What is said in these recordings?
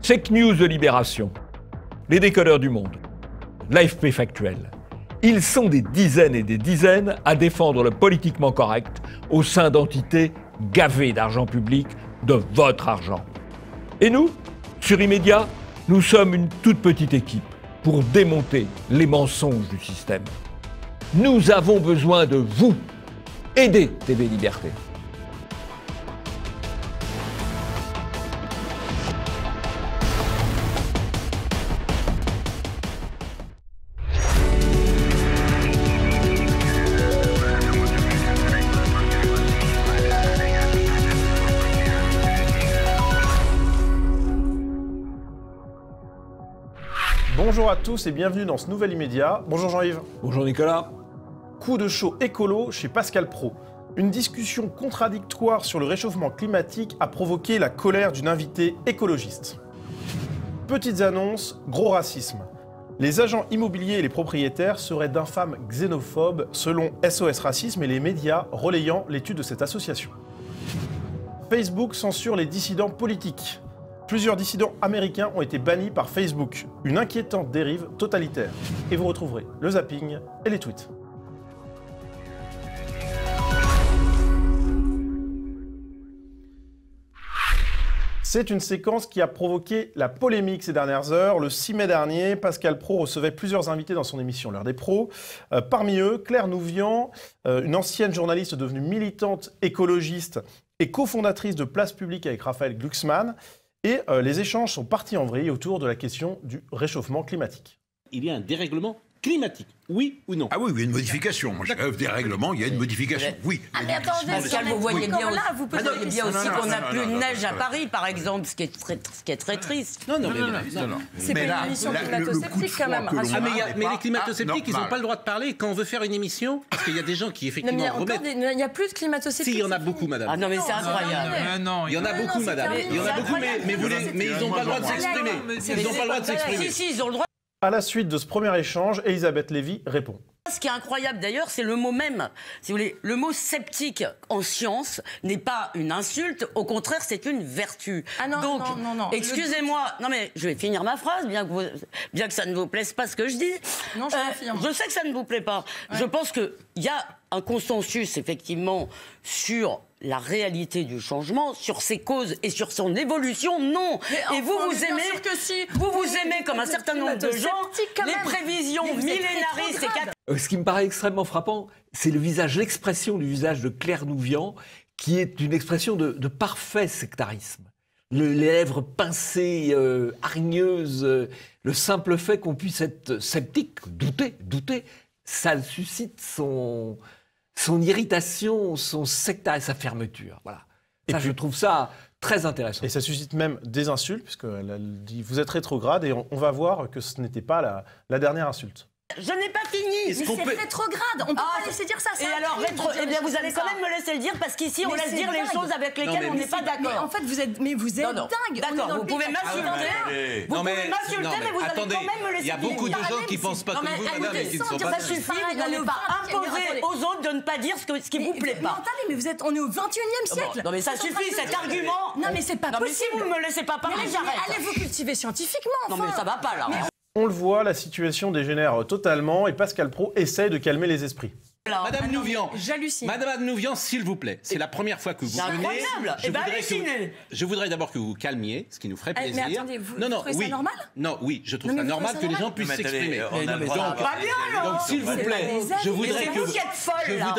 Fake News de Libération, les décodeurs du monde, l'AFP Factuel. Ils sont des dizaines et des dizaines à défendre le politiquement correct au sein d'entités gavées d'argent public, de votre argent. Et nous, sur Immédiat, nous sommes une toute petite équipe pour démonter les mensonges du système. Nous avons besoin de vous. Aidez TV Liberté. Bonjour à tous et bienvenue dans ce nouvel Immédiat. Bonjour Jean-Yves. Bonjour Nicolas. Coup de chaud écolo chez Pascal Praud. Une discussion contradictoire sur le réchauffement climatique a provoqué la colère d'une invitée écologiste. Petites annonces, gros racisme. Les agents immobiliers et les propriétaires seraient d'infâmes xénophobes selon SOS Racisme et les médias relayant l'étude de cette association. Facebook censure les dissidents politiques. Plusieurs dissidents américains ont été bannis par Facebook. Une inquiétante dérive totalitaire. Et vous retrouverez le zapping et les tweets. C'est une séquence qui a provoqué la polémique ces dernières heures. Le 6 mai dernier, Pascal Praud recevait plusieurs invités dans son émission L'heure des pros. Parmi eux, Claire Nouvian, une ancienne journaliste devenue militante écologiste et cofondatrice de Place Publique avec Raphaël Glucksmann. Et les échanges sont partis en vrille autour de la question du réchauffement climatique. Il y a un dérèglement climatique, oui ou non? Ah oui, il y a une modification. Moi, je rêve des règlements, il y a une modification, oui. Ah mais attendez, Pascal, vous voyez bien, vous voyez bien aussi qu'on n'a plus de neige à Paris, par exemple, ce qui est très triste. Non. C'est pas une émission climato-sceptique quand même. Mais les climato-sceptiques, ils n'ont pas le droit de parler quand on veut faire une émission, parce qu'il y a des gens qui effectivement remettent... Il n'y a plus de climato-sceptiques. Si, il y en a beaucoup, madame. Ah non, mais c'est incroyable. Il y en a beaucoup, madame. Il y en a beaucoup, mais ils n'ont pas le droit de s'exprimer. Ils n'ont pas le droit de s'exprimer. Si, ils ont le droit. À la suite de ce premier échange, Elisabeth Lévy répond. Ce qui est incroyable d'ailleurs, c'est le mot même. Si vous voulez, le mot sceptique en science n'est pas une insulte, au contraire, c'est une vertu. Ah non, donc, non. Excusez-moi, non mais je vais finir ma phrase, bien que ça ne vous plaise pas ce que je dis. Non, je confirme. Je sais que ça ne vous plaît pas. Ouais. Je pense qu'il y a un consensus, effectivement, sur la réalité du changement, sur ses causes et sur son évolution, non. Et vous aimez, vous aimez comme un certain nombre de gens, les prévisions millénaristes et Ce qui me paraît extrêmement frappant, c'est l'expression du visage de Claire Nouvian, qui est une expression de parfait sectarisme. Les lèvres pincées, hargneuses, le simple fait qu'on puisse être sceptique, douter, ça suscite son irritation, son sectaire et sa fermeture. Voilà. Ça, je trouve ça très intéressant. Et ça suscite même des insultes, puisqu'elle dit « vous êtes rétrograde » et on va voir que ce n'était pas la dernière insulte. Je n'ai pas fini. Mais c'est rétrograde. On peut pas laisser dire ça. Et alors, eh bien, vous allez quand même me laisser le dire parce qu'ici, on laisse dire les choses avec lesquelles on n'est pas d'accord. Mais en fait, vous êtes dingue. D'accord, vous pouvez m'insulter. Vous pouvez m'insulter, mais vous allez quand même me laisser dire. Il y a beaucoup de gens qui ne pensent pas comme vous, madame, et qui ne sont pas... Ça suffit, vous n'allez pas imposer aux autres de ne pas dire ce qui vous plaît pas. Mais on est au 21e siècle. Non, mais ça suffit, cet argument. Non, mais c'est pas possible. Si vous ne me laissez pas parler, j'arrête. Allez vous cultiver scientifiquement. Non, mais ça va pas, là. On le voit, la situation dégénère totalement et Pascal Praud essaye de calmer les esprits. Madame Nouvian, j'hallucine. Madame Nouvian, s'il vous plaît, c'est la première fois que vous venez. Je voudrais d'abord que vous vous calmiez, ce qui nous ferait plaisir. Mais attendez, vous trouvez ça normal? Non, oui, je trouve ça normal que les gens puissent s'exprimer. Donc, s'il vous plaît, je voudrais que... C'est vous qui êtes folle, là.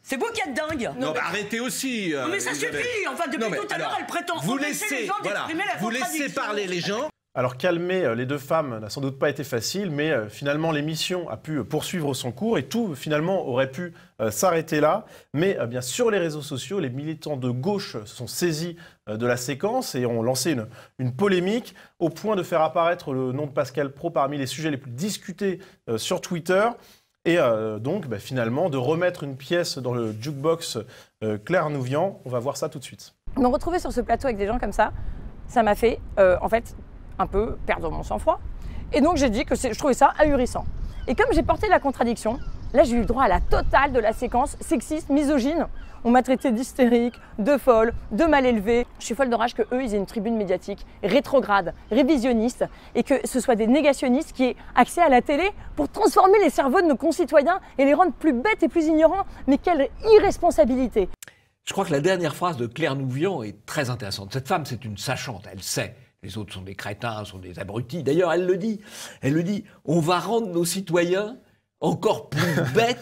C'est vous qui êtes dingue. Non, arrêtez aussi. Mais ça suffit. Enfin, depuis tout à l'heure, elle prétend empêcher les gens d'exprimer la contradiction. Vous laissez parler les gens. Alors calmer les deux femmes n'a sans doute pas été facile, mais finalement l'émission a pu poursuivre son cours et tout finalement aurait pu s'arrêter là. Mais bien sur les réseaux sociaux, les militants de gauche se sont saisis de la séquence et ont lancé une polémique au point de faire apparaître le nom de Pascal Praud parmi les sujets les plus discutés sur Twitter. Et donc finalement de remettre une pièce dans le jukebox Claire Nouvian. On va voir ça tout de suite. Me retrouver sur ce plateau avec des gens comme ça m'a fait en fait un peu perdre mon sang-froid. Et donc j'ai dit que je trouvais ça ahurissant. Et comme j'ai porté la contradiction, Là, j'ai eu le droit à la totale de la séquence sexiste, misogyne. On m'a traité d'hystérique, de folle, de mal élevée. Je suis folle de rage qu'eux, ils aient une tribune médiatique rétrograde, révisionniste, et que ce soit des négationnistes qui aient accès à la télé pour transformer les cerveaux de nos concitoyens et les rendre plus bêtes et plus ignorants. Mais quelle irresponsabilité! Je crois que la dernière phrase de Claire Nouvian est très intéressante. Cette femme, c'est une sachante, elle sait. Les autres sont des crétins, sont des abrutis. D'ailleurs, elle le dit. Elle le dit. On va rendre nos citoyens encore plus bêtes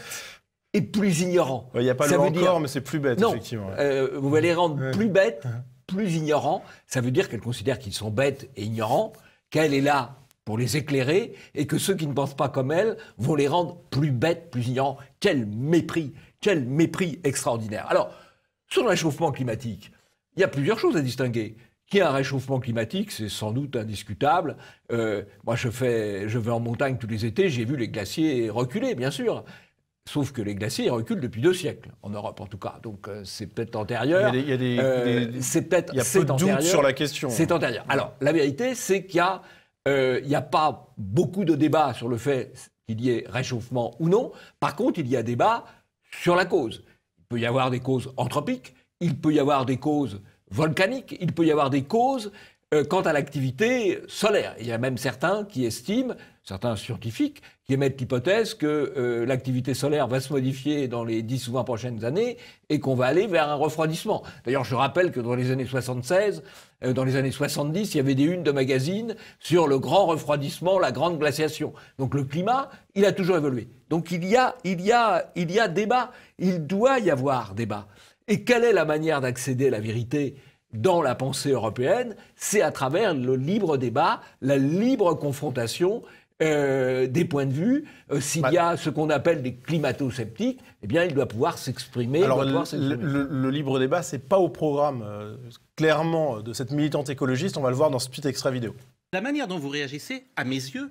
et plus ignorants. Il n'y a pas le encore, mais c'est plus bête, non, effectivement. Vous allez les rendre plus bêtes, plus ignorants. Ça veut dire qu'elle considère qu'ils sont bêtes et ignorants, qu'elle est là pour les éclairer, et que ceux qui ne pensent pas comme elle vont les rendre plus bêtes, plus ignorants. Quel mépris extraordinaire. Alors, sur le réchauffement climatique, il y a plusieurs choses à distinguer. Qu'il y a un réchauffement climatique, c'est sans doute indiscutable. Moi, je vais en montagne tous les étés, j'ai vu les glaciers reculer, bien sûr. Sauf que les glaciers reculent depuis 2 siècles, en Europe en tout cas. Donc c'est peut-être antérieur. Il y a peu de doute sur la question. C'est antérieur. Alors, la vérité, c'est qu'il n'y a pas beaucoup de débats sur le fait qu'il y ait réchauffement ou non. Par contre, il y a débat sur la cause. Il peut y avoir des causes anthropiques, il peut y avoir des causes volcaniques, il peut y avoir des causes quant à l'activité solaire. Il y a même certains qui estiment, certains scientifiques, qui émettent l'hypothèse que l'activité solaire va se modifier dans les 10 ou 20 prochaines années et qu'on va aller vers un refroidissement. D'ailleurs, je rappelle que dans les années 76, dans les années 70, il y avait des unes de magazines sur le grand refroidissement, la grande glaciation. Donc le climat, il a toujours évolué. Donc il y a débat, il doit y avoir débat. Et quelle est la manière d'accéder à la vérité dans la pensée européenne? C'est à travers le libre débat, la libre confrontation des points de vue. S'il y a ce qu'on appelle des climato-sceptiques, eh bien, il doit pouvoir s'exprimer. Alors, le libre débat, c'est pas au programme, clairement, de cette militante écologiste. On va le voir dans ce petit extra vidéo. La manière dont vous réagissez, à mes yeux,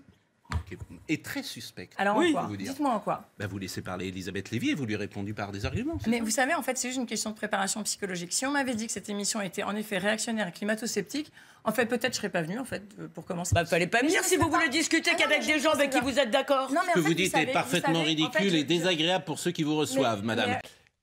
est très suspecte. Alors, en quoi ? Dites-moi en quoi ? Vous laissez parler Elisabeth Lévy et vous lui répondez par des arguments. Mais vous savez, en fait, c'est juste une question de préparation psychologique. Si on m'avait dit que cette émission était en effet réactionnaire et climato-sceptique, en fait, peut-être je serais pas venue, en fait, pour commencer. Fallait pas venir si vous voulez discuter qu'avec des gens avec qui vous êtes d'accord. Ce que vous dites est parfaitement ridicule et désagréable pour ceux qui vous reçoivent, madame.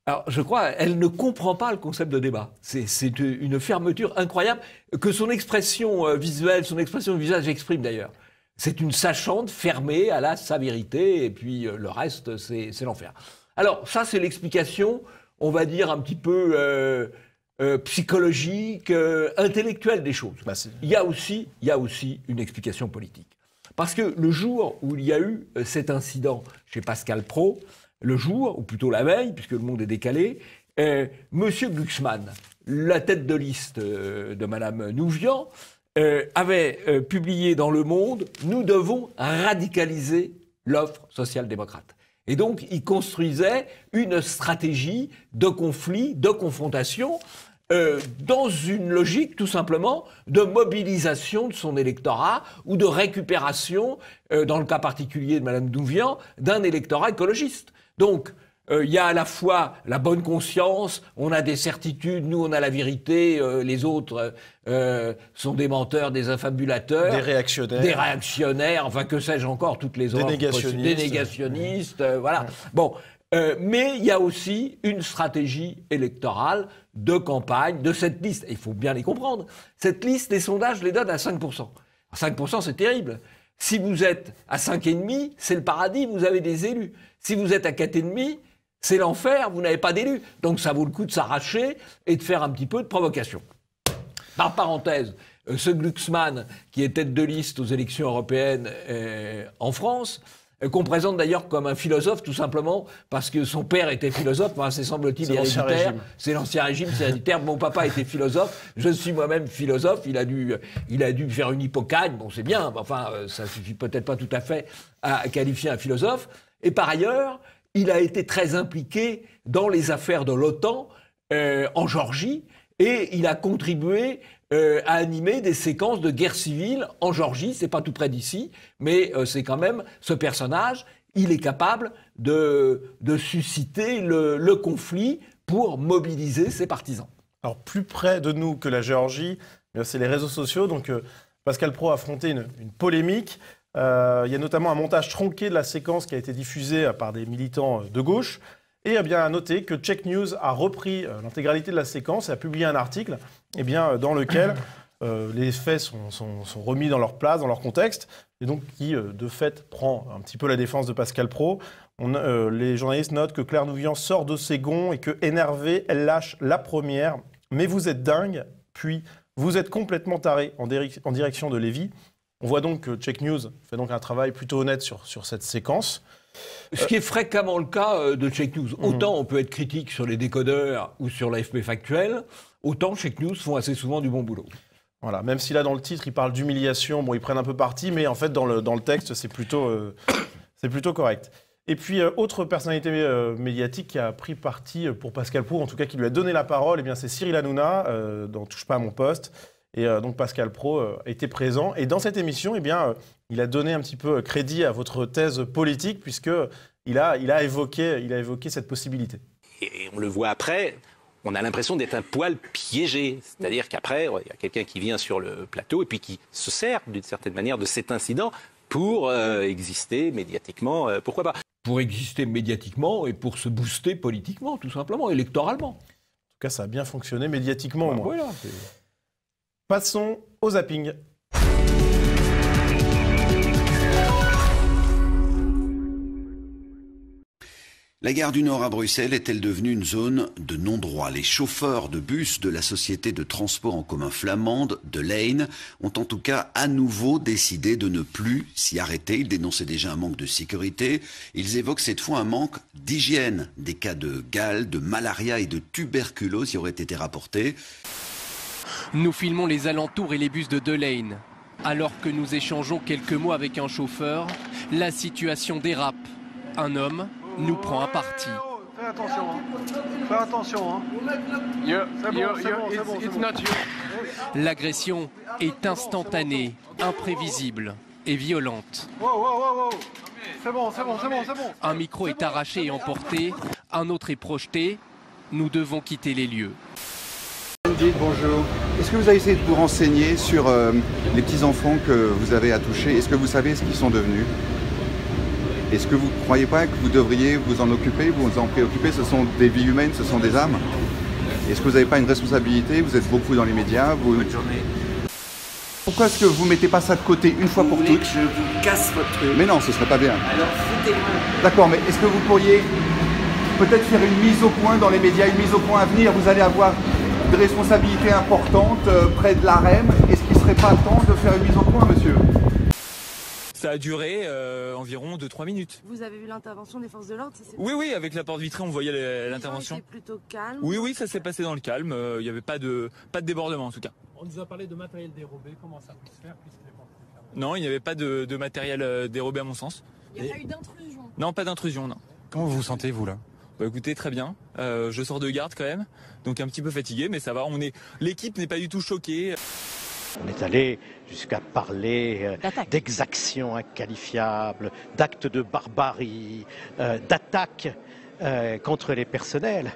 Alors, je crois, elle ne comprend pas le concept de débat. C'est une fermeture incroyable que son expression visuelle, son expression du visage exprime d'ailleurs. C'est une sachante fermée à sa vérité, et puis le reste, c'est l'enfer. Alors, ça, c'est l'explication, on va dire, un petit peu psychologique, intellectuelle des choses. Il y a aussi une explication politique. Parce que le jour où il y a eu cet incident chez Pascal Praud, le jour, ou plutôt la veille, puisque le monde est décalé, Monsieur Glucksmann, la tête de liste de Madame Nouvian, avait publié dans Le Monde « Nous devons radicaliser l'offre social-démocrate ». Et donc, il construisait une stratégie de conflit, de confrontation, dans une logique tout simplement de mobilisation de son électorat ou de récupération, dans le cas particulier de Mme Nouvian, d'un électorat écologiste. Donc, il y a à la fois la bonne conscience, on a des certitudes, nous on a la vérité, les autres sont des menteurs, des affabulateurs. Des réactionnaires, enfin que sais-je encore, toutes les autres. Des négationnistes, voilà. Bon, mais il y a aussi une stratégie électorale de campagne de cette liste. Et il faut bien les comprendre. Cette liste, les sondages les donnent à 5%. 5%, c'est terrible. Si vous êtes à 5,5, c'est le paradis, vous avez des élus. Si vous êtes à 4,5, c'est l'enfer, vous n'avez pas d'élus. Donc ça vaut le coup de s'arracher et de faire un petit peu de provocation. Par parenthèse, ce Glucksmann, qui est tête de liste aux élections européennes en France, qu'on présente d'ailleurs comme un philosophe, tout simplement parce que son père était philosophe, enfin, c'est semble-t-il héréditaire. C'est l'ancien régime, c'est héréditaire. Mon papa était philosophe, je suis moi-même philosophe, il a dû faire une hypocagne, bon c'est bien, enfin ça suffit peut-être pas tout à fait à qualifier un philosophe. Et par ailleurs, il a été très impliqué dans les affaires de l'OTAN en Géorgie et il a contribué à animer des séquences de guerre civile en Géorgie. C'est pas tout près d'ici, mais c'est quand même ce personnage. Il est capable de susciter le conflit pour mobiliser ses partisans. Alors plus près de nous que la Géorgie, c'est les réseaux sociaux. Donc Pascal Praud a affronté une polémique Il y a notamment un montage tronqué de la séquence qui a été diffusée par des militants de gauche. Et bien, à noter que Check News a repris l'intégralité de la séquence et a publié un article dans lequel les faits sont remis dans leur place, dans leur contexte, et donc qui, de fait, prend un petit peu la défense de Pascal Praud. Les journalistes notent que Claire Nouvian sort de ses gonds et que, énervée, elle lâche la première. Mais vous êtes dingue, puis vous êtes complètement taré en direction de Lévy. On voit donc que Check News fait donc un travail plutôt honnête sur cette séquence. Ce qui est fréquemment le cas de Check News. Autant on peut être critique sur les décodeurs ou sur l'AFP factuel, autant Check News font assez souvent du bon boulot. Voilà, même si là dans le titre ils parlent d'humiliation, bon ils prennent un peu parti, mais en fait dans le texte c'est plutôt correct. Et puis autre personnalité médiatique qui a pris parti pour Pascal Praud, en tout cas qui lui a donné la parole, c'est Cyril Hanouna dans Touche pas à mon poste. Et donc Pascal Praud était présent. Et dans cette émission, il a donné un petit peu crédit à votre thèse politique, puisqu'il a évoqué cette possibilité. Et on le voit après, on a l'impression d'être un poil piégé. C'est-à-dire qu'après, il y a quelqu'un qui vient sur le plateau et puis qui se sert d'une certaine manière de cet incident pour exister médiatiquement. Pourquoi pas ? Pour exister médiatiquement et pour se booster politiquement, tout simplement, électoralement. En tout cas, ça a bien fonctionné médiatiquement au moins. Voilà. Passons au zapping. La gare du Nord à Bruxelles est-elle devenue une zone de non-droit? Les chauffeurs de bus de la société de transport en commun flamande, De Lijn, ont en tout cas à nouveau décidé de ne plus s'y arrêter. Ils dénonçaient déjà un manque de sécurité. Ils évoquent cette fois un manque d'hygiène. Des cas de gale, de malaria et de tuberculose y auraient été rapportés. Nous filmons les alentours et les bus de De Lijn. Alors que nous échangeons quelques mots avec un chauffeur, la situation dérape. Un homme nous prend un parti. Fais attention, Fais attention, L'agression est instantanée, imprévisible et violente. C'est bon. Un micro est arraché et emporté, un autre est projeté. Nous devons quitter les lieux. Bonjour. Est-ce que vous avez essayé de vous renseigner sur les petits-enfants que vous avez à toucher? Est-ce que vous savez ce qu'ils sont devenus? Est-ce que vous ne croyez pas que vous devriez vous en occuper, vous en préoccuper? Ce sont des vies humaines, ce sont des âmes. Est-ce que vous n'avez pas une responsabilité? Vous êtes beaucoup dans les médias. Bonne journée. Pourquoi est-ce que vous ne mettez pas ça de côté une fois pour toutes? Je vous casse votre truc. Mais non, ce serait pas bien. Alors foutez-moi. D'accord, mais est-ce que vous pourriez peut-être faire une mise au point dans les médias, une mise au point à venir? Vous allez avoir des responsabilités importantes près de l'AREM. Est-ce qu'il ne serait pas temps de faire une mise au point, monsieur? Ça a duré environ 2-3 minutes. Vous avez vu l'intervention des forces de l'ordre? Oui, avec la porte vitrée, on voyait l'intervention. C'était plutôt calme. Oui, ça s'est passé dans le calme. Il n'y avait pas de débordement en tout cas. On nous a parlé de matériel dérobé. Comment ça peut se faire puisque les portes étaient fermées? Non, il n'y avait pas de matériel dérobé à mon sens. Il n'y a pas eu d'intrusion? Non, pas d'intrusion, non. Comment vous vous sentez, vous, là? Bah écoutez, très bien. Je sors de garde quand même, donc un petit peu fatigué, mais ça va. L'équipe n'est pas du tout choquée. On est allé jusqu'à parler d'exactions inqualifiables, d'actes de barbarie, d'attaques contre les personnels.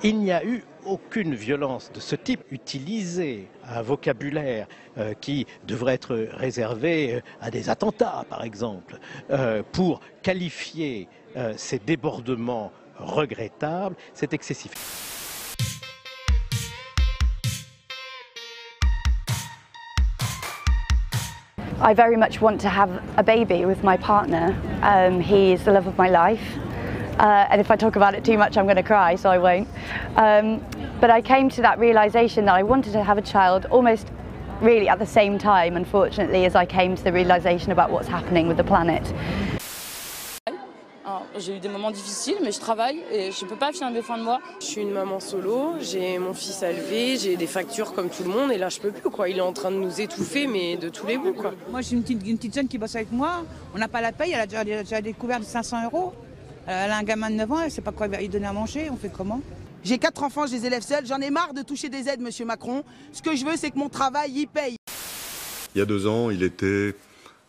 Il n'y a eu aucune violence de ce type. Utiliser un vocabulaire qui devrait être réservé à des attentats, par exemple, pour qualifier ces débordements regrettables, c'est excessif. I very much want to have a baby with my partner. He is the love of my life. And if I talk about it too much, I'm going to cry, so I won't. But I came to that realization that I wanted to have a child almost really at the same time, unfortunately, as I came to the realization about what's happening with the planet. J'ai eu des moments difficiles, mais je travaille et je ne peux pas finir de fin de mois. Je suis une maman solo, j'ai mon fils à élever, j'ai des factures comme tout le monde et là je peux plus quoi. Il est en train de nous étouffer mais de tous les bouts quoi. Moi j'ai une petite jeune qui bosse avec moi, on n'a pas la paye, elle a déjà découvert de 500 €. Elle a un gamin de 9 ans, elle ne sait pas quoi lui donner à manger, on fait comment? J'ai 4 enfants, je les élève seuls, j'en ai marre de toucher des aides, monsieur Macron. Ce que je veux c'est que mon travail y paye. Il y a 2 ans, il était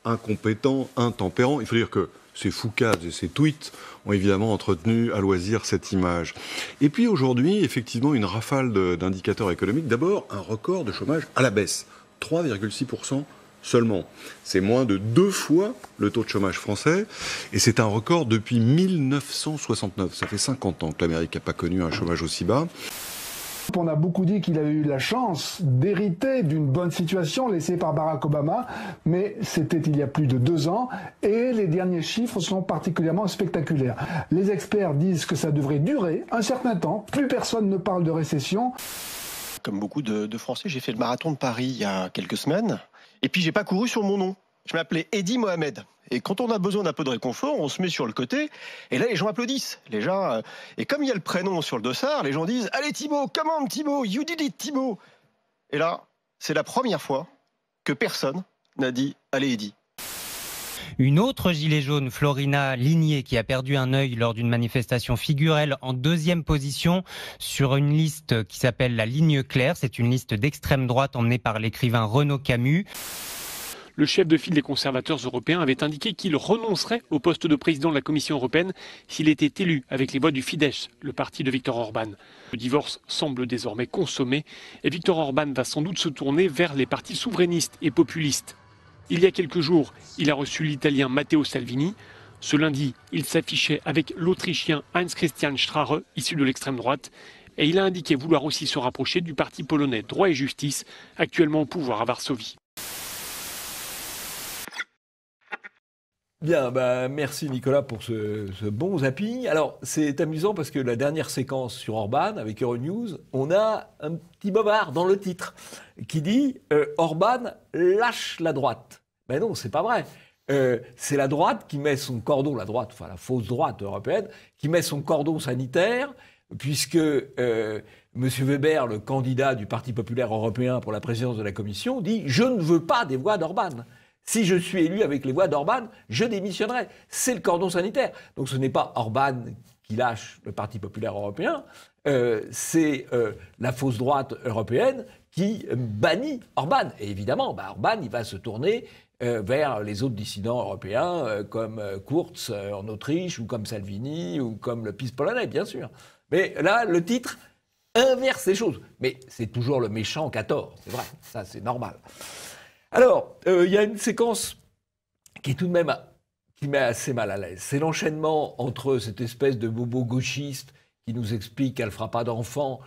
incompétent, intempérant. Il faut dire que ces foucades et ces tweets ont évidemment entretenu à loisir cette image. Et puis aujourd'hui, effectivement, une rafale d'indicateurs économiques. D'abord, un record de chômage à la baisse. 3,6% seulement. C'est moins de 2 fois le taux de chômage français, et c'est un record depuis 1969. Ça fait 50 ans que l'Amérique n'a pas connu un chômage aussi bas. On a beaucoup dit qu'il avait eu la chance d'hériter d'une bonne situation laissée par Barack Obama, mais c'était il y a plus de 2 ans, et les derniers chiffres sont particulièrement spectaculaires. Les experts disent que ça devrait durer un certain temps, plus personne ne parle de récession. Comme beaucoup de Français, j'ai fait le marathon de Paris il y a quelques semaines, et puis j'ai pas couru sur mon nom. Je m'appelais Eddie Mohamed. Et quand on a besoin d'un peu de réconfort, on se met sur le côté, et là les gens applaudissent. Les gens, et comme il y a le prénom sur le dossard, les gens disent « Allez Thibaut, come on Thibaut, you did it Thibaut !» Et là, c'est la première fois que personne n'a dit « Allez Eddie !» Une autre gilet jaune, Florina Ligné, qui a perdu un œil lors d'une manifestation, figure elle en 2e position sur une liste qui s'appelle la ligne claire. C'est une liste d'extrême droite emmenée par l'écrivain Renaud Camus. Le chef de file des conservateurs européens avait indiqué qu'il renoncerait au poste de président de la Commission européenne s'il était élu avec les voix du Fidesz, le parti de Viktor Orban. Le divorce semble désormais consommé et Viktor Orban va sans doute se tourner vers les partis souverainistes et populistes. Il y a quelques jours, il a reçu l'Italien Matteo Salvini. Ce lundi, il s'affichait avec l'Autrichien Heinz-Christian Strache, issu de l'extrême droite. Et il a indiqué vouloir aussi se rapprocher du parti polonais Droit et Justice, actuellement au pouvoir à Varsovie. Bien, merci Nicolas pour ce bon zapping. Alors, c'est amusant parce que la dernière séquence sur Orban, avec Euronews, on a un petit bobard dans le titre qui dit Orban lâche la droite. Mais non, c'est pas vrai. C'est la droite qui met son cordon, la fausse droite européenne, qui met son cordon sanitaire, puisque M. Weber, le candidat du Parti populaire européen pour la présidence de la Commission, dit « Je ne veux pas des voix d'Orban ». Si je suis élu avec les voix d'Orban, je démissionnerai. C'est le cordon sanitaire. Donc ce n'est pas Orban qui lâche le Parti populaire européen, c'est la fausse droite européenne qui bannit Orban. Et évidemment, Orban, il va se tourner vers les autres dissidents européens, comme Kurz en Autriche, ou comme Salvini, ou comme le PiS polonais, bien sûr. Mais là, le titre inverse les choses. Mais c'est toujours le méchant qui a tort, c'est vrai, ça c'est normal. Alors, il y a une séquence qui est tout de même qui met assez mal à l'aise. C'est l'enchaînement entre cette espèce de bobo gauchiste qui nous explique qu'elle ne fera pas d'enfants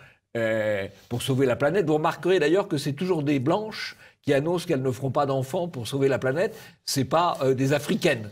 pour sauver la planète. Vous remarquerez d'ailleurs que c'est toujours des blanches qui annoncent qu'elles ne feront pas d'enfants pour sauver la planète. Ce n'est pas des africaines.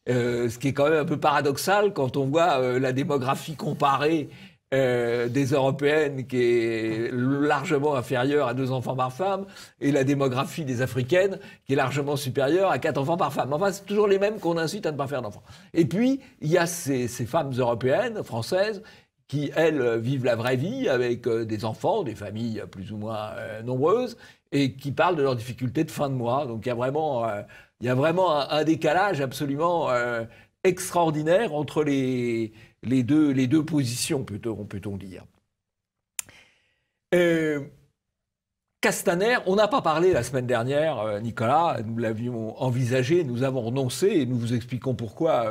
Ce qui est quand même un peu paradoxal quand on voit la démographie comparée des européennes qui est largement inférieure à 2 enfants par femme et la démographie des africaines qui est largement supérieure à 4 enfants par femme. Enfin, c'est toujours les mêmes qu'on incite à ne pas faire d'enfants. Et puis, il y a ces femmes européennes, françaises, qui, elles, vivent la vraie vie avec des enfants, des familles plus ou moins nombreuses, et qui parlent de leurs difficultés de fin de mois. Donc il y a vraiment un décalage absolument extraordinaire entre les deux positions, peut-on dire. Castaner, on n'a pas parlé la semaine dernière, Nicolas, nous l'avions envisagé, nous avons renoncé, et nous vous expliquons pourquoi,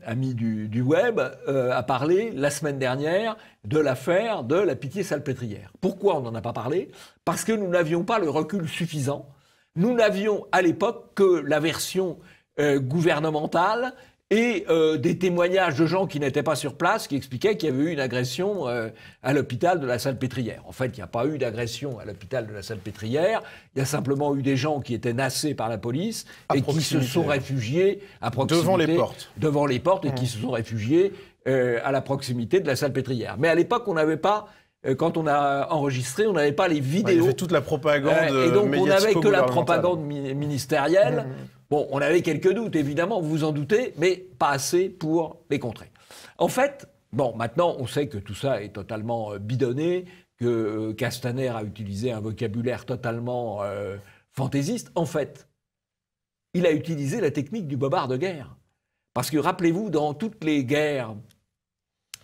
amis du web, a parlé la semaine dernière de l'affaire de la Pitié-Salpêtrière. Pourquoi on n'en a pas parlé? Parce que nous n'avions pas le recul suffisant. Nous n'avions à l'époque que la version gouvernementale et des témoignages de gens qui n'étaient pas sur place qui expliquaient qu'il y avait eu une agression à l'hôpital de la Salpêtrière. En fait, il n'y a pas eu d'agression à l'hôpital de la Salpêtrière. Il y a simplement eu des gens qui étaient nassés par la police et qui se sont réfugiés à proximité. Devant les portes et qui se sont réfugiés à la proximité de la Salpêtrière. Mais à l'époque, on n'avait pas... Quand on a enregistré, on n'avait pas les vidéos. Il y avait toute la propagande et donc, on n'avait que la propagande ministérielle. Bon, on avait quelques doutes, évidemment, vous vous en doutez, mais pas assez pour les contrer. En fait, bon, maintenant, on sait que tout ça est totalement bidonné, que Castaner a utilisé un vocabulaire totalement fantaisiste. En fait, il a utilisé la technique du bobard de guerre. Parce que, rappelez-vous, dans toutes les guerres,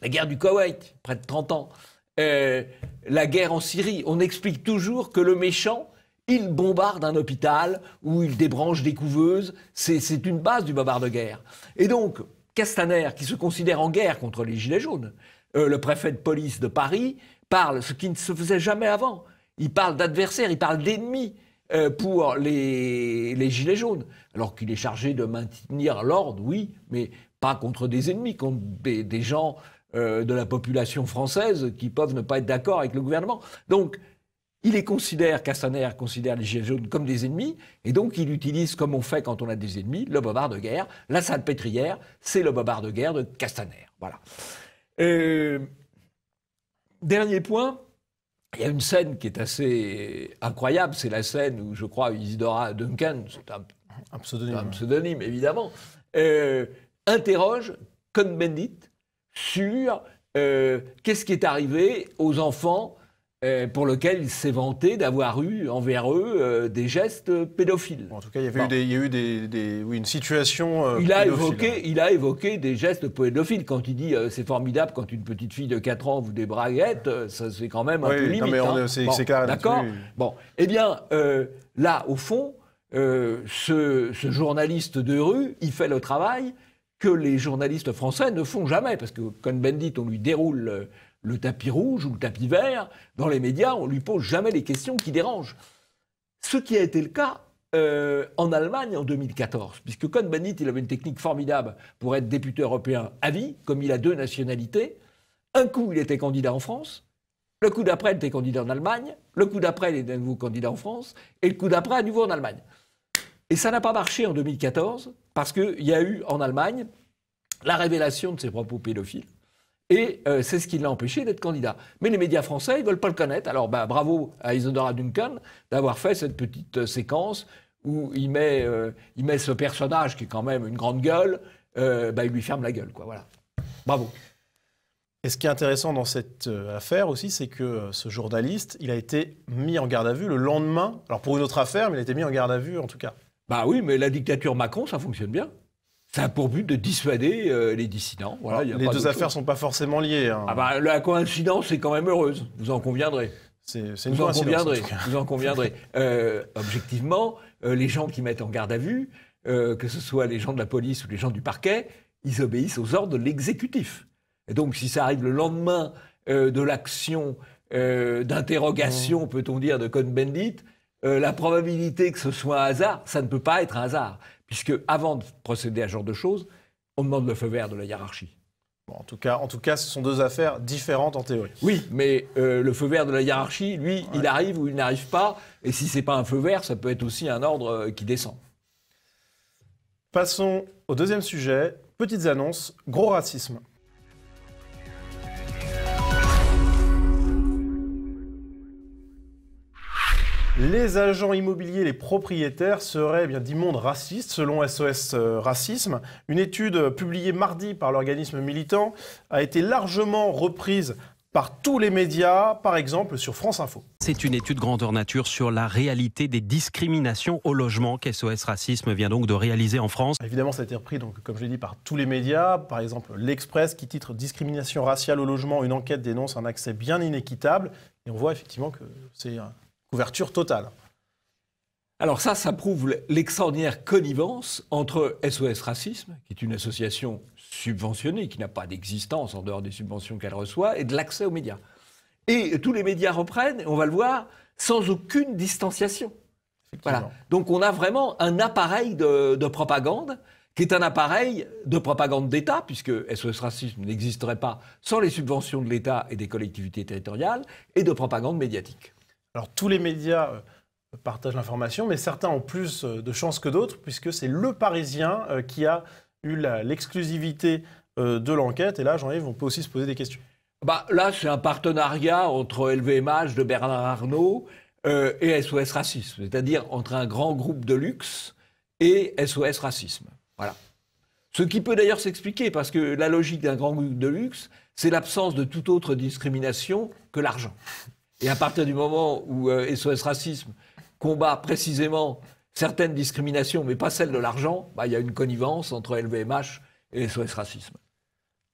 la guerre du Koweït, près de 30 ans, la guerre en Syrie, on explique toujours que le méchant, il bombarde un hôpital ou il débranche des couveuses. C'est une base du bobard de guerre. Et donc, Castaner, qui se considère en guerre contre les Gilets jaunes, le préfet de police de Paris, parle, ce qui ne se faisait jamais avant. Il parle d'adversaires, il parle d'ennemis. pour les Gilets jaunes. Alors qu'il est chargé de maintenir l'ordre, oui, mais pas contre des ennemis, contre des gens de la population française qui peuvent ne pas être d'accord avec le gouvernement. Donc, Castaner considère les Gilets jaunes comme des ennemis, et donc il utilise, comme on fait quand on a des ennemis, le bobard de guerre. La salpêtrière, c'est le bobard de guerre de Castaner. Voilà. Dernier point, il y a une scène qui est assez incroyable, c'est la scène où, je crois, Isidora Duncan, c'est un pseudonyme évidemment, interroge Cohn-Bendit sur qu'est-ce qui est arrivé aux enfants pour lesquels il s'est vanté d'avoir eu envers eux des gestes pédophiles. En tout cas, il y a eu une situation il a évoqué des gestes pédophiles. Quand il dit c'est formidable quand une petite fille de 4 ans vous débraguette, ça c'est quand même un peu limite. C'est clair. D'accord. Bon, eh bien, là, au fond, ce journaliste de rue, il fait le travail que les journalistes français ne font jamais, parce que Cohn-Bendit, on lui déroule le tapis rouge ou le tapis vert. Dans les médias, on ne lui pose jamais les questions qui dérangent. Ce qui a été le cas en Allemagne en 2014, puisque Cohn-Bendit, il avait une technique formidable pour être député européen à vie, comme il a 2 nationalités. Un coup, il était candidat en France, le coup d'après, il était candidat en Allemagne, le coup d'après, il est à nouveau candidat en France, et le coup d'après, à nouveau en Allemagne. Et ça n'a pas marché en 2014, parce qu'il y a eu en Allemagne la révélation de ses propos pédophiles. Et c'est ce qui l'a empêché d'être candidat. Mais les médias français, ils ne veulent pas le connaître. Alors bravo à Isadora Duncan d'avoir fait cette petite séquence où il met ce personnage qui est quand même une grande gueule, il lui ferme la gueule, quoi. Voilà. Bravo. Et ce qui est intéressant dans cette affaire aussi, c'est que ce journaliste, il a été mis en garde à vue le lendemain. Alors pour une autre affaire, mais il a été mis en garde à vue en tout cas. Bah oui, mais la dictature Macron, ça fonctionne bien. Ça a pour but de dissuader les dissidents. Voilà, les 2 affaires ne sont pas forcément liées. Hein. La coïncidence est quand même heureuse, vous en conviendrez. C'est une coïncidence. Vous en conviendrez. Objectivement, les gens qui mettent en garde à vue, que ce soit les gens de la police ou les gens du parquet, ils obéissent aux ordres de l'exécutif. Et donc, si ça arrive le lendemain de l'action d'interrogation, peut-on dire, de Cohn-Bendit, la probabilité que ce soit un hasard, ça ne peut pas être un hasard. Puisque avant de procéder à ce genre de choses, on demande le feu vert de la hiérarchie. Bon, en tout cas, ce sont 2 affaires différentes en théorie. Oui, mais le feu vert de la hiérarchie, lui, il arrive ou il n'arrive pas. Et si ce n'est pas un feu vert, ça peut être aussi un ordre qui descend. Passons au 2e sujet. Petites annonces. Gros racisme. Les agents immobiliers, les propriétaires seraient d'immondes racistes, selon SOS Racisme. Une étude publiée mardi par l'organisme militant a été largement reprise par tous les médias, par exemple sur France Info. C'est une étude grandeur nature sur la réalité des discriminations au logement qu'SOS Racisme vient donc de réaliser en France. Évidemment, ça a été repris, donc, comme je l'ai dit, par tous les médias. Par exemple, l'Express qui titre « Discrimination raciale au logement, une enquête dénonce un accès bien inéquitable ». Et on voit effectivement que c'est une couverture totale. Alors ça prouve l'extraordinaire connivence entre SOS Racisme, qui est une association subventionnée, qui n'a pas d'existence en dehors des subventions qu'elle reçoit, et de l'accès aux médias. Et tous les médias reprennent, on va le voir, sans aucune distanciation. Voilà. Donc on a vraiment un appareil de propagande, qui est un appareil de propagande d'État, puisque SOS Racisme n'existerait pas sans les subventions de l'État et des collectivités territoriales, et de propagande médiatique. Alors tous les médias partagent l'information, mais certains ont plus de chance que d'autres, puisque c'est Le Parisien qui a eu l'exclusivité de l'enquête. Et là, Jean-Yves, on peut aussi se poser des questions. Là, c'est un partenariat entre LVMH de Bernard Arnault et SOS Racisme, c'est-à-dire entre un grand groupe de luxe et SOS Racisme. Voilà. Ce qui peut d'ailleurs s'expliquer, parce que la logique d'un grand groupe de luxe, c'est l'absence de toute autre discrimination que l'argent. Et à partir du moment où SOS Racisme combat précisément certaines discriminations, mais pas celles de l'argent, il y a une connivence entre LVMH et SOS Racisme.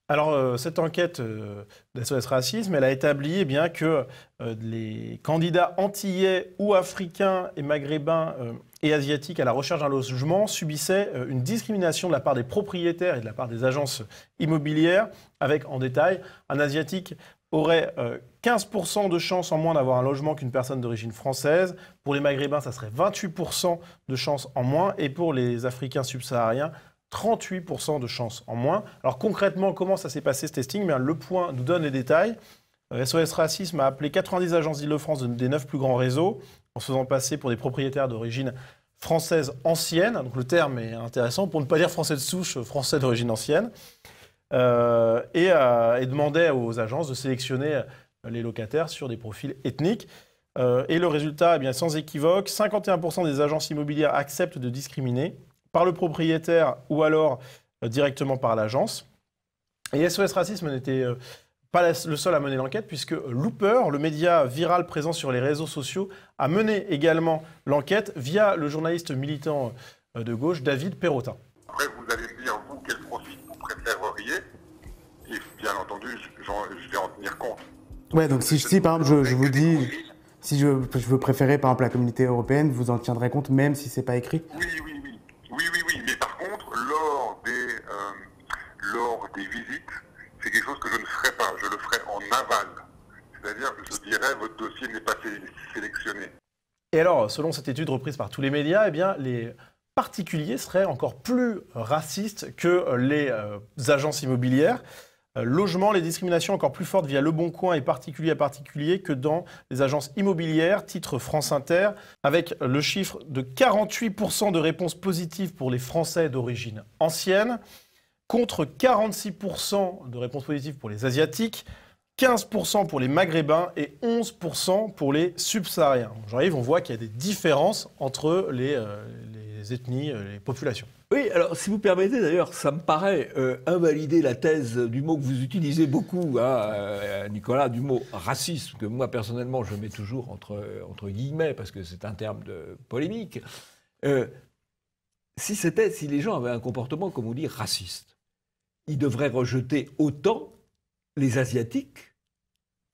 Alors, cette enquête de SOS Racisme, elle a établi que les candidats antillais ou africains et maghrébins et asiatiques à la recherche d'un logement subissaient une discrimination de la part des propriétaires et de la part des agences immobilières, avec en détail un asiatique auraient 15% de chances en moins d'avoir un logement qu'une personne d'origine française. Pour les Maghrébins, ça serait 28% de chances en moins. Et pour les Africains subsahariens, 38% de chances en moins. Alors concrètement, comment ça s'est passé ce testing? Le Point nous donne les détails. SOS Racisme a appelé 90 agences d'Île-de-France des 9 plus grands réseaux en se faisant passer pour des propriétaires d'origine française ancienne. Donc le terme est intéressant, pour ne pas dire français de souche, français d'origine ancienne. Et demandait aux agences de sélectionner les locataires sur des profils ethniques. Et le résultat, eh bien, sans équivoque, 51% des agences immobilières acceptent de discriminer par le propriétaire ou alors directement par l'agence. Et SOS Racisme n'était pas le seul à mener l'enquête, puisque Looper, le média viral présent sur les réseaux sociaux, a mené également l'enquête via le journaliste militant de gauche, David Perrotin. Après, vous allez me dire, vous, quel profil vous préféreriez, et bien entendu, je vais en tenir compte. Ouais, donc si par exemple, je vous dis, si je veux préférer par exemple la communauté européenne, vous en tiendrez compte même si c'est pas écrit? Oui, mais par contre, lors des visites, c'est quelque chose que je ne ferai pas, je le ferai en aval. C'est-à-dire que je dirais, votre dossier n'est pas sélectionné. Et alors, selon cette étude reprise par tous les médias, eh bien, les particuliers seraient encore plus racistes que les agences immobilières. Logement, les discriminations encore plus fortes via Le Bon Coin et particulier à particulier que dans les agences immobilières, titre France Inter, avec le chiffre de 48% de réponses positives pour les Français d'origine ancienne, contre 46% de réponses positives pour les Asiatiques, 15% pour les Maghrébins et 11% pour les Subsahariens. Jean-Yves, on voit qu'il y a des différences entre les ethnies, les populations. Oui, alors si vous permettez d'ailleurs, ça me paraît invalider la thèse du mot que vous utilisez beaucoup, Nicolas, du mot racisme, que moi personnellement je mets toujours entre guillemets, parce que c'est un terme de polémique. Si les gens avaient un comportement, comme on dit, raciste, ils devraient rejeter autant les Asiatiques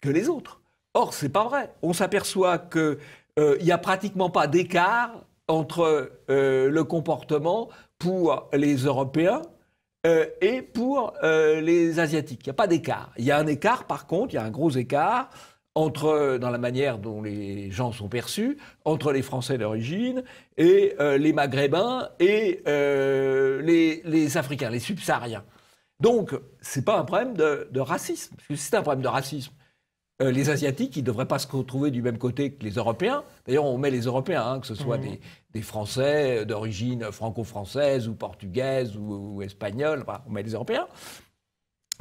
que les autres. Or, c'est pas vrai. On s'aperçoit qu'il n'y a pratiquement pas d'écart entre le comportement pour les Européens et pour les Asiatiques. Il n'y a pas d'écart. Il y a un écart, par contre, il y a un gros écart dans la manière dont les gens sont perçus, entre les Français d'origine et les Maghrébins et les Africains, les Subsahariens. Donc, ce n'est pas un problème de racisme. Parce que si c'est un problème de racisme, les Asiatiques, ils ne devraient pas se retrouver du même côté que les Européens. D'ailleurs, on met les Européens, que ce soit des Français d'origine franco-française ou portugaise ou espagnole, enfin, on met les Européens.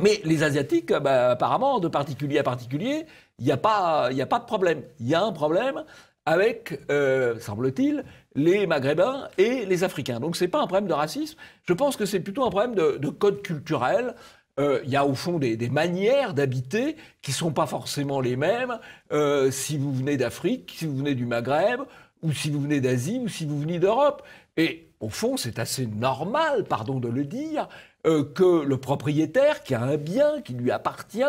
Mais les Asiatiques, apparemment, de particulier à particulier, il n'y a pas de problème. Il y a un problème avec, semble-t-il, les Maghrébins et les Africains. Donc ce n'est pas un problème de racisme. Je pense que c'est plutôt un problème de code culturel. Il y a au fond des manières d'habiter qui ne sont pas forcément les mêmes si vous venez d'Afrique, si vous venez du Maghreb, ou si vous venez d'Asie, ou si vous venez d'Europe. Et au fond, c'est assez normal, pardon de le dire, que le propriétaire qui a un bien qui lui appartient,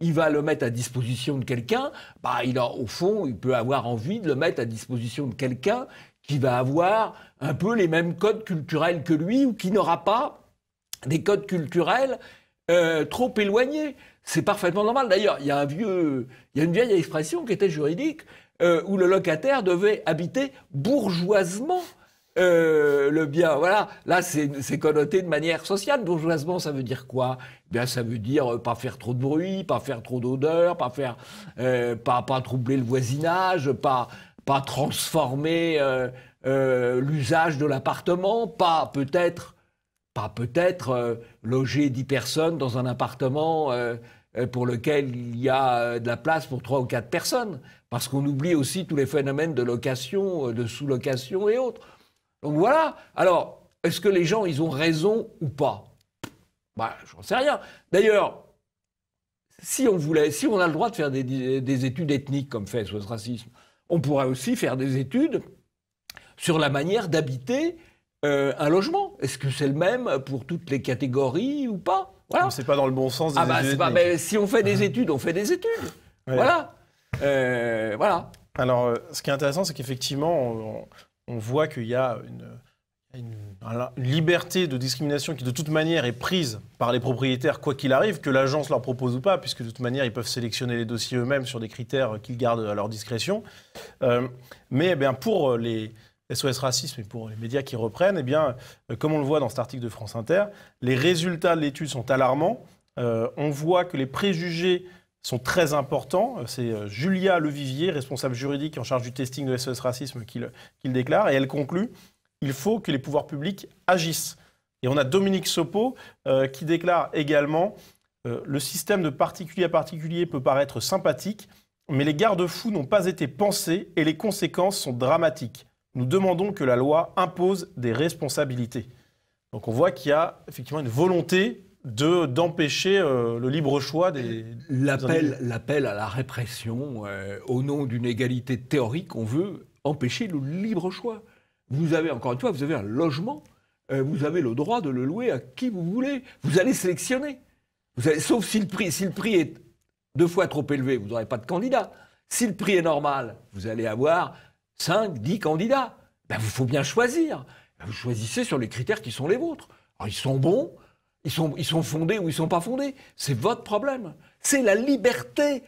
il va le mettre à disposition de quelqu'un, au fond, il peut avoir envie de le mettre à disposition de quelqu'un qui va avoir un peu les mêmes codes culturels que lui ou qui n'aura pas des codes culturels trop éloignés. C'est parfaitement normal. D'ailleurs, il y a une vieille expression qui était juridique où le locataire devait habiter bourgeoisement le bien. Voilà. Là, c'est connoté de manière sociale. Bourgeoisement, ça veut dire quoi? Bien, ça veut dire pas faire trop de bruit, pas faire trop d'odeur, pas troubler le voisinage, pas transformer l'usage de l'appartement, pas peut-être loger 10 personnes dans un appartement pour lequel il y a de la place pour 3 ou 4 personnes. Parce qu'on oublie aussi tous les phénomènes de location, de sous-location et autres. Donc voilà. Alors, est-ce que les gens, ils ont raison ou pas? J'en sais rien. D'ailleurs, si on a le droit de faire des études ethniques comme fait SOS Racisme, on pourrait aussi faire des études sur la manière d'habiter un logement. Est-ce que c'est le même pour toutes les catégories ou pas? Voilà. C'est pas dans le bon sens des études ethniques. Si on fait des études, on fait des études. Ouais. Voilà. Alors, ce qui est intéressant, c'est qu'effectivement, on voit qu'il y a une une liberté de discrimination qui de toute manière est prise par les propriétaires quoi qu'il arrive, que l'agence leur propose ou pas, puisque de toute manière ils peuvent sélectionner les dossiers eux-mêmes sur des critères qu'ils gardent à leur discrétion. Mais pour les SOS Racisme et pour les médias qui reprennent, comme on le voit dans cet article de France Inter, les résultats de l'étude sont alarmants. On voit que les préjugés sont très importants. C'est Julia Levivier, responsable juridique en charge du testing de SOS Racisme, qui le déclare. Et elle conclut: il faut que les pouvoirs publics agissent. Et on a Dominique Sopo qui déclare également le système de particulier à particulier peut paraître sympathique, mais les garde-fous n'ont pas été pensés et les conséquences sont dramatiques. Nous demandons que la loi impose des responsabilités. Donc on voit qu'il y a effectivement une volonté d'empêcher le libre choix des... L'appel à la répression, au nom d'une égalité théorique, on veut empêcher le libre choix. Vous avez, encore une fois, vous avez un logement, vous avez le droit de le louer à qui vous voulez. Vous allez sélectionner. Sauf si le prix est 2 fois trop élevé, vous n'aurez pas de candidat. Si le prix est normal, vous allez avoir 5, 10 candidats. Il faut bien choisir. Vous choisissez sur les critères qui sont les vôtres. Alors, ils sont bons, ils sont fondés ou ils ne sont pas fondés. C'est votre problème. C'est la liberté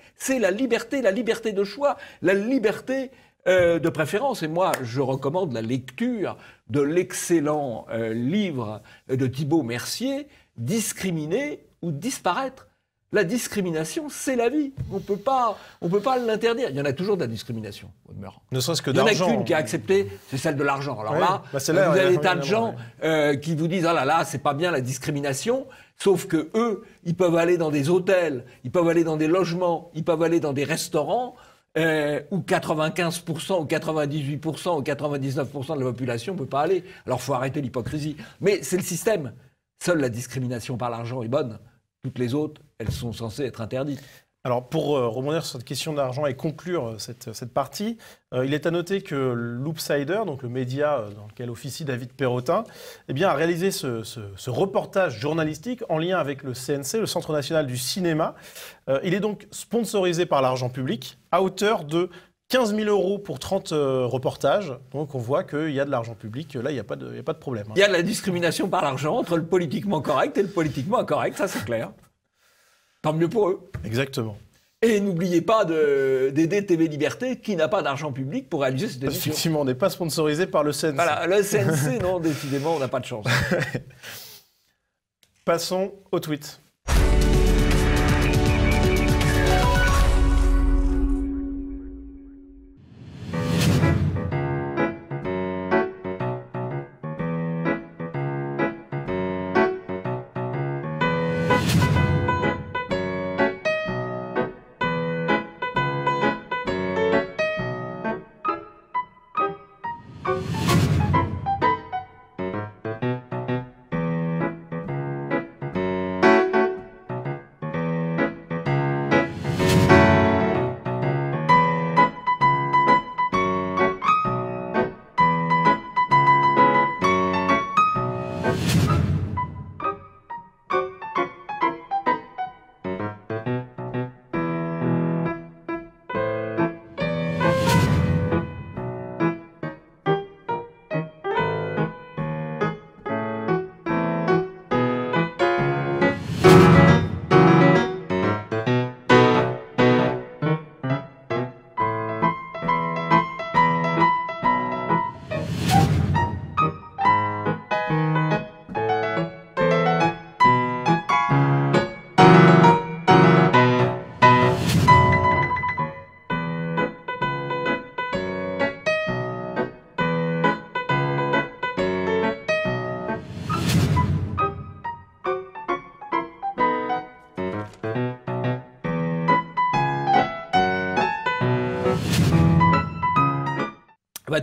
de choix, la liberté de préférence. Et moi, je recommande la lecture de l'excellent livre de Thibaut Mercier, « Discriminer ou disparaître ». La discrimination, c'est la vie. On peut pas l'interdire. Il y en a toujours de la discrimination, au demeurant. Ne serait-ce que Il y en a d'argent. qu'une qui a accepté, c'est celle de l'argent. Alors là, vous là, avez des tas de gens qui vous disent « Ah là là, c'est pas bien la discrimination », sauf que eux, ils peuvent aller dans des hôtels, ils peuvent aller dans des logements, ils peuvent aller dans des restaurants où 95% ou 98% ou 99% de la population ne peut pas aller. Alors il faut arrêter l'hypocrisie. Mais c'est le système. Seule la discrimination par l'argent est bonne. Toutes les autres, elles sont censées être interdites. Alors, pour rebondir sur cette question d'argent et conclure cette partie, il est à noter que Loopsider, donc le média dans lequel officie David Perrotin, a réalisé ce reportage journalistique en lien avec le CNC, le Centre national du cinéma. Il est donc sponsorisé par l'argent public à hauteur de 15 000 € pour 30 reportages. Donc on voit qu'il y a de l'argent public. Là, il n'y a pas de problème. Il y a de la discrimination par l'argent entre le politiquement correct et le politiquement incorrect, ça c'est clair. Tant mieux pour eux. Exactement. Et n'oubliez pas d'aider TV Liberté qui n'a pas d'argent public pour réaliser cette émission. Effectivement, on n'est pas sponsorisé par le CNC. Voilà, le CNC, non, décidément, on n'a pas de chance. Passons au tweet.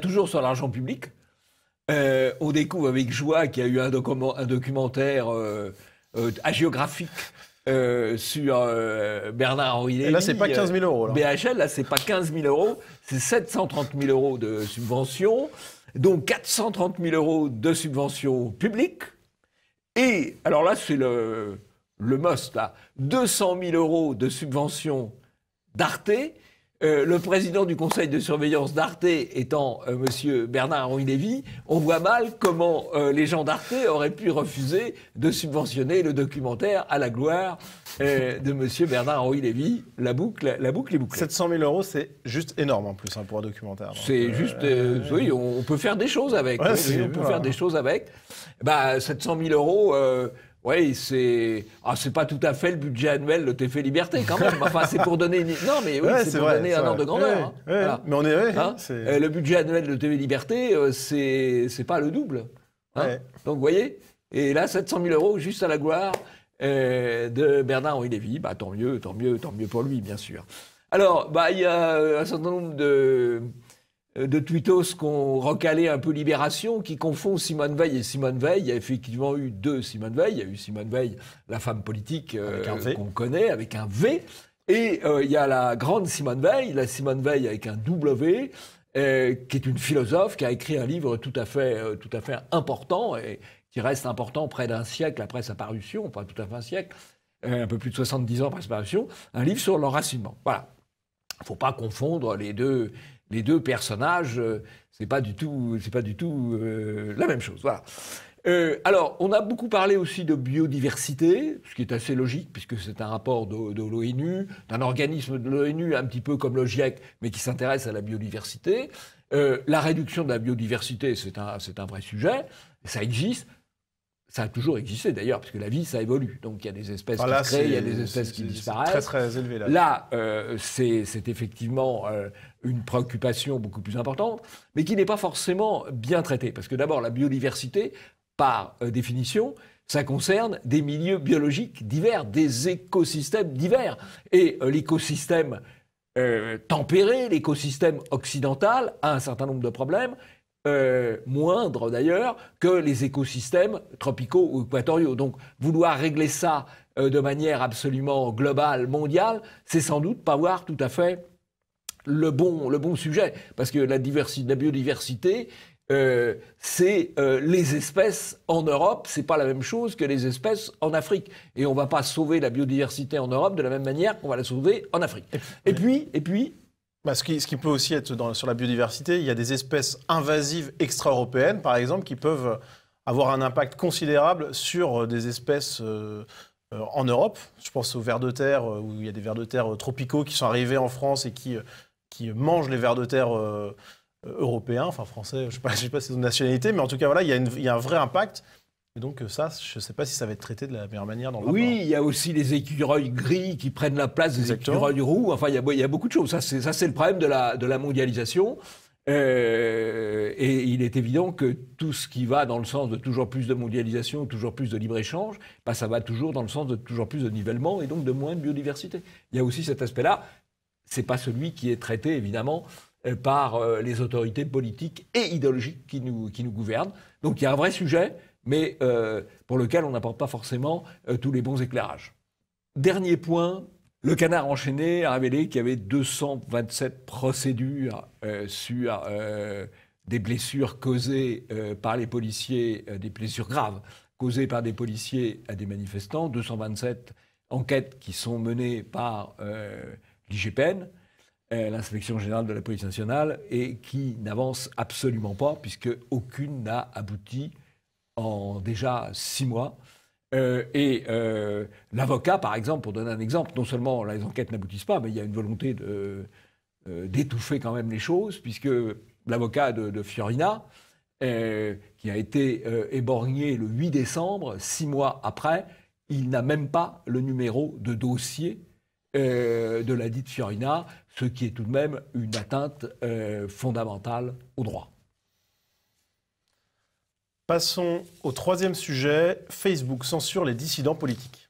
Toujours sur l'argent public, on découvre avec joie qu'il y a eu un documentaire hagiographique sur Bernard-Henri Lévy. Et là, c'est pas 15 000 €. BHL, là, c'est pas 15 000 €, c'est 730 000 € de subventions, donc 430 000 € de subventions publiques. Et, alors là, c'est le must, là, 200 000 € de subventions d'Arte, le président du conseil de surveillance d'Arte étant monsieur Bernard-Henri Lévy, on voit mal comment les gens d'Arte auraient pu refuser de subventionner le documentaire à la gloire de monsieur Bernard-Henri Lévy. La boucle est bouclée. 700 000 €, c'est juste énorme en plus pour un documentaire. C'est juste, oui, on peut faire des choses avec. Ouais, on peut faire des choses avec. Bah, 700 000 €. Oui, c'est pas tout à fait le budget annuel de TV Liberté quand même. Enfin, c'est pour donner non, mais oui, c'est pour donner un ordre de grandeur. Ouais, hein. ouais. Voilà. Mais on est le budget annuel de TV Liberté, c'est pas le double. Hein. Ouais. Donc, vous voyez. Et là, 700 000 € juste à la gloire de Bernard-Henri Lévy. Bah, tant mieux pour lui, bien sûr. Alors, bah, il y a un certain nombre de tweetos qu'on recalé un peu Libération, qui confond Simone Veil et Simone Veil. Il y a effectivement eu deux Simone Veil. Il y a eu Simone Veil, la femme politique qu'on connaît, avec un V. Et il y a la grande Simone Veil, la Simone Veil avec un W, qui est une philosophe, qui a écrit un livre tout à fait important, et qui reste important près d'un siècle après sa parution, pas tout à fait un siècle, un peu plus de 70 ans après sa parution, un livre sur l'enracinement. Voilà. Il ne faut pas confondre les deux personnages, c'est pas du tout la même chose. Voilà. Alors, on a beaucoup parlé aussi de biodiversité, ce qui est assez logique, puisque c'est un rapport de l'ONU, d'un organisme de l'ONU, un petit peu comme le GIEC, mais qui s'intéresse à la biodiversité. La réduction de la biodiversité, c'est un vrai sujet, ça existe. Ça a toujours existé d'ailleurs, parce que la vie, ça évolue. Donc il y a des espèces qui se créent, il y a des espèces qui disparaissent. Très très élevé là. Là, c'est effectivement une préoccupation beaucoup plus importante, mais qui n'est pas forcément bien traitée. Parce que d'abord, la biodiversité, par définition, ça concerne des milieux biologiques divers, des écosystèmes divers. Et l'écosystème tempéré, l'écosystème occidental a un certain nombre de problèmes. Moindre d'ailleurs que les écosystèmes tropicaux ou équatoriaux. Donc vouloir régler ça de manière absolument globale, mondiale, c'est sans doute pas voir tout à fait le bon sujet. Parce que la biodiversité, c'est les espèces en Europe, c'est pas la même chose que les espèces en Afrique. Et on va pas sauver la biodiversité en Europe de la même manière qu'on va la sauver en Afrique. Et puis bah, ce qui peut aussi être sur la biodiversité, il y a des espèces invasives extra-européennes, par exemple, qui peuvent avoir un impact considérable sur des espèces en Europe. Je pense aux vers de terre, où il y a des vers de terre tropicaux qui sont arrivés en France et qui mangent les vers de terre européens, enfin français, je sais pas si c'est une nationalité, mais en tout cas, voilà, il y a un vrai impact. Et donc ça, je ne sais pas si ça va être traité de la meilleure manière dans le rapport. Oui, il y a aussi les écureuils gris qui prennent la place des écureuils roux. Enfin, il y a beaucoup de choses. Ça, c'est le problème de la mondialisation. Et il est évident que tout ce qui va dans le sens de toujours plus de mondialisation, toujours plus de libre-échange, bah, ça va toujours dans le sens de toujours plus de nivellement et donc de moins de biodiversité. Il y a aussi cet aspect-là. Ce n'est pas celui qui est traité, évidemment, par les autorités politiques et idéologiques qui nous gouvernent. Donc il y a un vrai sujet, mais pour lequel on n'apporte pas forcément tous les bons éclairages. Dernier point, le Canard enchaîné a révélé qu'il y avait 227 procédures sur des blessures causées par les policiers, des blessures graves causées par des policiers à des manifestants, 227 enquêtes qui sont menées par l'IGPN, l'inspection générale de la police nationale, et qui n'avancent absolument pas, puisque aucune n'a abouti en déjà 6 mois. L'avocat, par exemple, pour donner un exemple, non seulement les enquêtes n'aboutissent pas, mais il y a une volonté d'étouffer quand même les choses, puisque l'avocat de Fiorina, qui a été éborgné le 8 décembre, 6 mois après, il n'a même pas le numéro de dossier de la dite Fiorina, ce qui est tout de même une atteinte fondamentale au droit. Passons au troisième sujet. Facebook censure les dissidents politiques.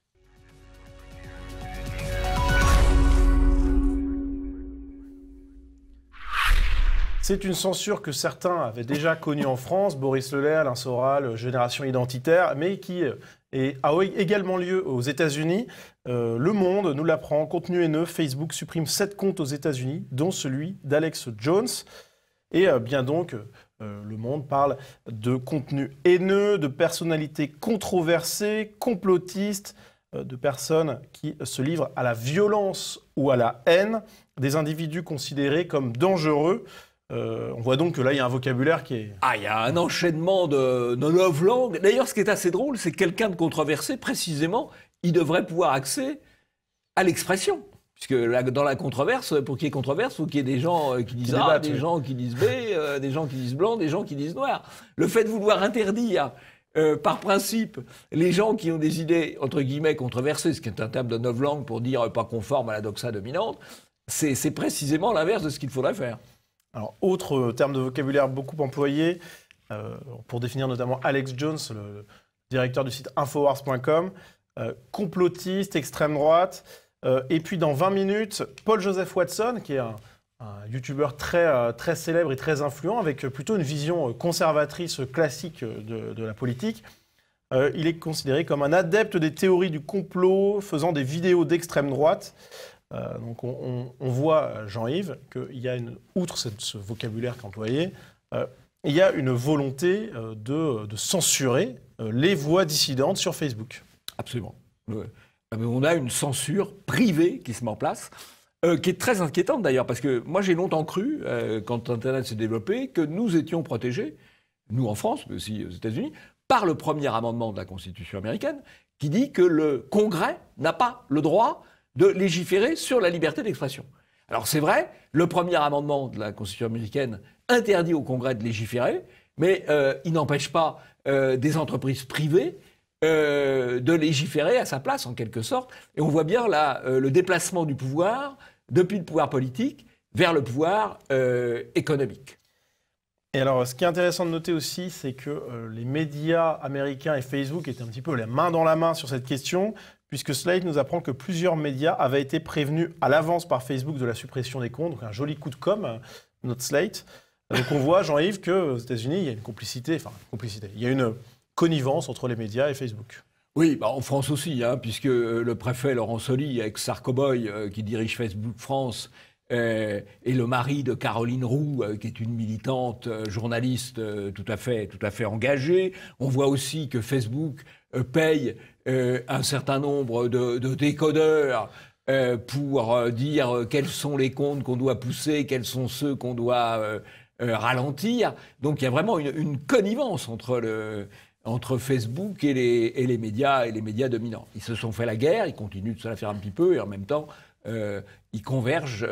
C'est une censure que certains avaient déjà connue en France, Boris Le Lay, Alain Soral, Génération Identitaire, mais qui a également lieu aux États-Unis. Le Monde nous l'apprend. Contenu haineux, Facebook supprime 7 comptes aux États-Unis, dont celui d'Alex Jones. Et bien donc, Le Monde parle de contenu haineux, de personnalités controversées, complotistes, de personnes qui se livrent à la violence ou à la haine, des individus considérés comme dangereux. On voit donc que là, il y a un vocabulaire qui est... Ah, il y a un enchaînement de novlangues. D'ailleurs, ce qui est assez drôle, c'est que quelqu'un de controversé, précisément, il devrait pouvoir accéder à l'expression. Puisque dans la controverse, pour qu'il y ait controverse, il faut qu'il y ait des gens qui disent A, des gens qui disent B, des gens qui disent blanc, des gens qui disent noir. Le fait de vouloir interdire, par principe, les gens qui ont des idées, entre guillemets, controversées, ce qui est un terme de novlangue pour dire pas conforme à la doxa dominante, c'est précisément l'inverse de ce qu'il faudrait faire. Alors, autre terme de vocabulaire beaucoup employé, pour définir notamment Alex Jones, le directeur du site Infowars.com, complotiste, extrême droite. Et puis dans 20 minutes, Paul-Joseph Watson, qui est un youtubeur très célèbre et très influent, avec plutôt une vision conservatrice classique de la politique. Il est considéré comme un adepte des théories du complot, faisant des vidéos d'extrême droite. Donc on voit, Jean-Yves, qu'il y a, outre ce vocabulaire qu'employé, il y a une volonté de censurer les voix dissidentes sur Facebook. Absolument. On a une censure privée qui se met en place, qui est très inquiétante d'ailleurs, parce que moi j'ai longtemps cru, quand Internet s'est développé, que nous étions protégés, nous en France, mais aussi aux États-Unis, par le premier amendement de la Constitution américaine, qui dit que le Congrès n'a pas le droit de légiférer sur la liberté d'expression. Alors c'est vrai, le premier amendement de la Constitution américaine interdit au Congrès de légiférer, mais il n'empêche pas des entreprises privées de légiférer à sa place, en quelque sorte. Et on voit bien là le déplacement du pouvoir, depuis le pouvoir politique, vers le pouvoir économique. Et alors, ce qui est intéressant de noter aussi, c'est que les médias américains et Facebook étaient un petit peu les mains dans la main sur cette question, puisque Slate nous apprend que plusieurs médias avaient été prévenus à l'avance par Facebook de la suppression des comptes. Donc un joli coup de com', notre Slate. Donc on voit, Jean-Yves, qu'aux États-Unis, il y a une complicité, il y a une connivence entre les médias et Facebook. Oui, en France aussi, puisque le préfet Laurent Soli, ex-Sarkoboy, qui dirige Facebook France, et le mari de Caroline Roux, qui est une militante journaliste tout à fait engagée. On voit aussi que Facebook paye un certain nombre de décodeurs pour dire quels sont les comptes qu'on doit pousser, quels sont ceux qu'on doit ralentir. Donc il y a vraiment une connivence entre Facebook et les médias dominants. Ils se sont fait la guerre, ils continuent de se la faire un petit peu, et en même temps, ils convergent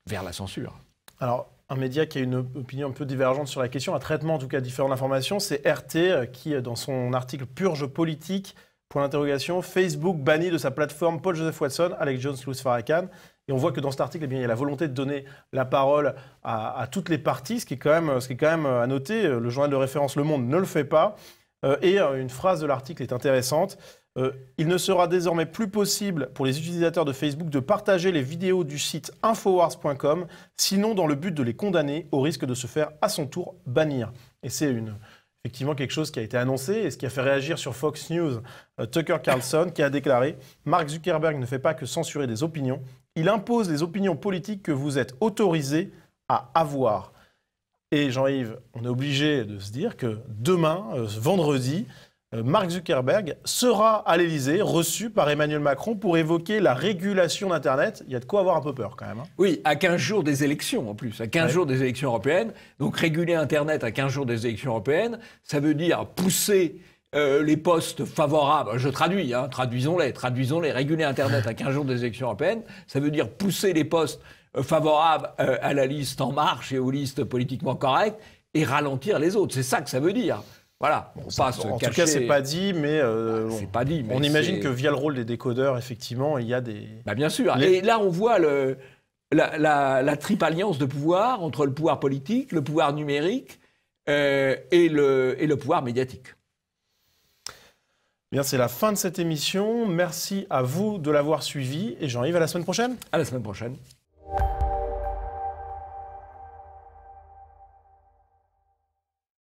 vers la censure. Alors, un média qui a une opinion un peu divergente sur la question, un traitement en tout cas différent d'informations, c'est RT qui, dans son article « Purge politique », point d'interrogation, Facebook bannit de sa plateforme Paul-Joseph Watson, Alex Jones, Louis Farrakhan. Et on voit que dans cet article, il y a la volonté de donner la parole à toutes les parties, ce qui est quand même à noter. Le journal de référence Le Monde ne le fait pas. Et une phrase de l'article est intéressante. Il ne sera désormais plus possible pour les utilisateurs de Facebook de partager les vidéos du site Infowars.com, sinon dans le but de les condamner au risque de se faire à son tour bannir. Et c'est effectivement quelque chose qui a été annoncé et ce qui a fait réagir sur Fox News Tucker Carlson, qui a déclaré « Mark Zuckerberg ne fait pas que censurer des opinions, il impose les opinions politiques que vous êtes autorisés à avoir. » Et Jean-Yves, on est obligé de se dire que demain, vendredi, Mark Zuckerberg sera à l'Élysée, reçu par Emmanuel Macron pour évoquer la régulation d'Internet. Il y a de quoi avoir un peu peur quand même. Oui, à 15 jours des élections en plus, à 15 jours des élections européennes. Donc réguler Internet à 15 jours des élections européennes, ça veut dire pousser les postes favorables. Je traduis, traduisons-les. Réguler Internet à 15 jours des élections européennes, ça veut dire pousser les postes favorables à la liste En Marche et aux listes politiquement correctes et ralentir les autres. C'est ça que ça veut dire. Voilà. Bon, en tout cas, c'est pas dit, mais, on imagine que via le rôle des décodeurs, effectivement, il y a des... bien sûr. Et là, on voit la triple alliance de pouvoir entre le pouvoir politique, le pouvoir numérique et le pouvoir médiatique. Bien, c'est la fin de cette émission. Merci à vous de l'avoir suivi. Et Jean-Yves, à la semaine prochaine. À la semaine prochaine.